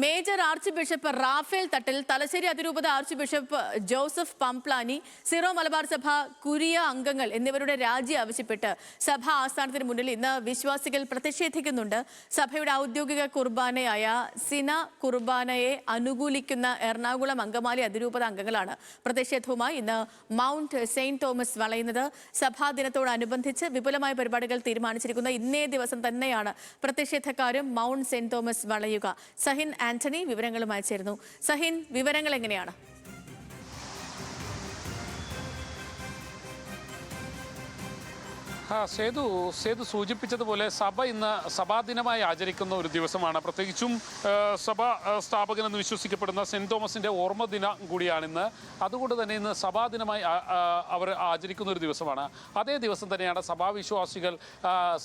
Major arch bishop Raphael Thattil, Thalassery അതിരൂപത arch bishop Joseph Pamplany, Syro Malabar സഭ curia അംഗങ്ങൾ എന്നിവരുടെ രാജി ആവശ്യപ്പെട്ട് സഭാ ആസ്ഥാനത്തിന് മുന്നിൽ ഇന്ന് വിശ്വാസികൾ പ്രതിഷേധിക്കുന്നുണ്ട്. സഭയുടെ ഔദ്യോഗിക കുർബാനയായ സിന കുർബാനയെ അനുകൂലിക്കുന്ന എറണാകുളം അങ്കമാലി അതിരൂപത അംഗങ്ങളാണ് പ്രതിഷേധവുമായി ഇന്ന് മൗണ്ട് സെയിന്റ് തോമസ് വളയുന്നത്. സഭാ ദിനത്തോടനുബന്ധിച്ച് വിപുലമായ പരിപാടികൾ തീരുമാനിച്ചിരിക്കുന്ന ഇന്നേ ദിവസം തന്നെയാണ് പ്രതിഷേധക്കാരും മൗണ്ട് സെയിന്റ് തോമസ് വളയുക. സഹിൻ ആന്റണി വിവരങ്ങളുമായി ചേരുന്നു. സഹിൻ, വിവരങ്ങൾ എങ്ങനെയാണ്? സേതു സൂചിപ്പിച്ചതുപോലെ സഭ ഇന്ന് സഭാദിനമായി ആചരിക്കുന്ന ഒരു ദിവസമാണ്. പ്രത്യേകിച്ചും സഭാ സ്ഥാപകനെന്ന് വിശ്വസിക്കപ്പെടുന്ന സെന്റ് തോമസിന്റെ ഓർമ്മ ദിനം കൂടിയാണിന്ന്. അതുകൊണ്ട് തന്നെ ഇന്ന് സഭാദിനമായി അവർ ആചരിക്കുന്ന ഒരു ദിവസമാണ്. അതേ ദിവസം തന്നെയാണ് സഭാവിശ്വാസികൾ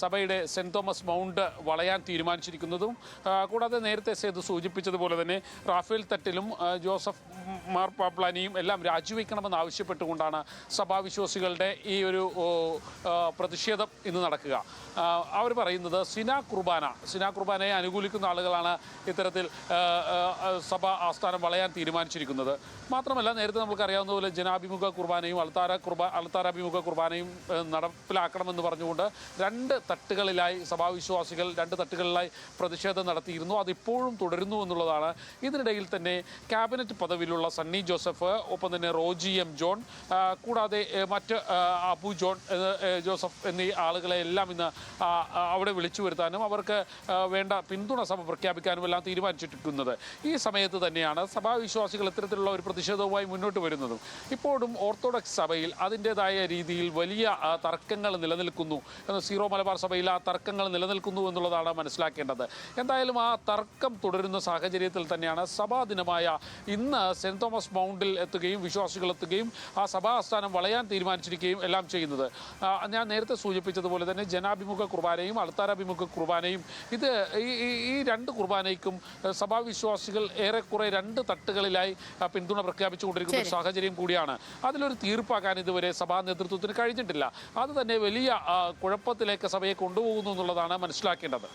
സഭയുടെ സെന്റ് തോമസ് മൗണ്ട് വളയാൻ തീരുമാനിച്ചിരിക്കുന്നതും. കൂടാതെ നേരത്തെ സേതു സൂചിപ്പിച്ചതുപോലെ തന്നെ റാഫേൽ തട്ടിലും ജോസഫ് മാർ പംപ്ലാനിയും എല്ലാം രാജിവെക്കണമെന്ന് ആവശ്യപ്പെട്ടുകൊണ്ടാണ് സഭാവിശ്വാസികളുടെ ഈ ഒരു പ്രതിഷേധം ഇന്ന് നടക്കുക. അവർ പറയുന്നത് സിന കുർബാനയെ അനുകൂലിക്കുന്ന ആളുകളാണ് ഇത്തരത്തിൽ സഭ ആസ്ഥാനം വളയാൻ തീരുമാനിച്ചിരിക്കുന്നത്. മാത്രമല്ല, നേരത്തെ നമുക്കറിയാവുന്ന പോലെ ജനാഭിമുഖ കുർബാനയും അൾത്താരാഭിമുഖ കുർബാനയും നടപ്പിലാക്കണമെന്ന് പറഞ്ഞുകൊണ്ട് രണ്ട് തട്ടുകളിലായി സഭാവിശ്വാസികൾ പ്രതിഷേധം നടത്തിയിരുന്നു. അതിപ്പോഴും തുടരുന്നു എന്നുള്ളതാണ്. ഇതിനിടയിൽ തന്നെ ക്യാബിനറ്റ് പദവിയിലുള്ള സണ്ണി ജോസഫ്, ഒപ്പം തന്നെ റോജി എം ജോൺ, കൂടാതെ മറ്റ് അബു ജോൺ ജോസഫ് എന്നീ ആളുകളെ എല്ലാം ഇന്ന് അവിടെ വിളിച്ചു വരുത്താനും അവർക്ക് വേണ്ട പിന്തുണ സഭ പ്രഖ്യാപിക്കാനും എല്ലാം തീരുമാനിച്ചിരിക്കുന്നത്. ഈ സമയത്ത് തന്നെയാണ് സഭാവിശ്വാസികൾ ഇത്തരത്തിലുള്ള ഒരു പ്രതിഷേധവുമായി മുന്നോട്ട് വരുന്നതും. ഇപ്പോഴും ഓർത്തഡോക്സ് സഭയിൽ അതിൻ്റെതായ രീതിയിൽ വലിയ തർക്കങ്ങൾ നിലനിൽക്കുന്നു. സീറോ മലബാർ സഭയിൽ ആ തർക്കങ്ങൾ നിലനിൽക്കുന്നു എന്നുള്ളതാണ് മനസ്സിലാക്കേണ്ടത്. എന്തായാലും ആ തർക്കം തുടരുന്ന സാഹചര്യത്തിൽ തന്നെയാണ് സഭാ ദിനമായ ഇന്ന് സെന്റ് തോമസ് മൗണ്ടിൽ എത്തുകയും വിശ്വാസികൾ എത്തുകയും ആ സഭാസ്ഥാനം വളയാൻ തീരുമാനിച്ചിരിക്കുകയും എല്ലാം ചെയ്യുന്നത്. ഞാൻ നേരത്തെ സൂചിപ്പിച്ചതുപോലെ തന്നെ ജനാഭിമുഖ കുർബാനയും അൾത്താരാഭിമുഖ കുർബാനയും ഈ രണ്ട് കുർബാനയ്ക്കും സഭാവിശ്വാസികൾ ഏറെക്കുറെ രണ്ട് തട്ടുകളിലായി പിന്തുണ പ്രഖ്യാപിച്ചുകൊണ്ടിരിക്കുന്ന ഒരു സാഹചര്യം കൂടിയാണ്. അതിലൊരു തീർപ്പാക്കാൻ ഇതുവരെ സഭാ നേതൃത്വത്തിന് കഴിഞ്ഞിട്ടില്ല. അത് തന്നെ വലിയ കുഴപ്പത്തിലേക്ക് സഭയെ കൊണ്ടുപോകുന്നു എന്നുള്ളതാണ് മനസ്സിലാക്കേണ്ടത്.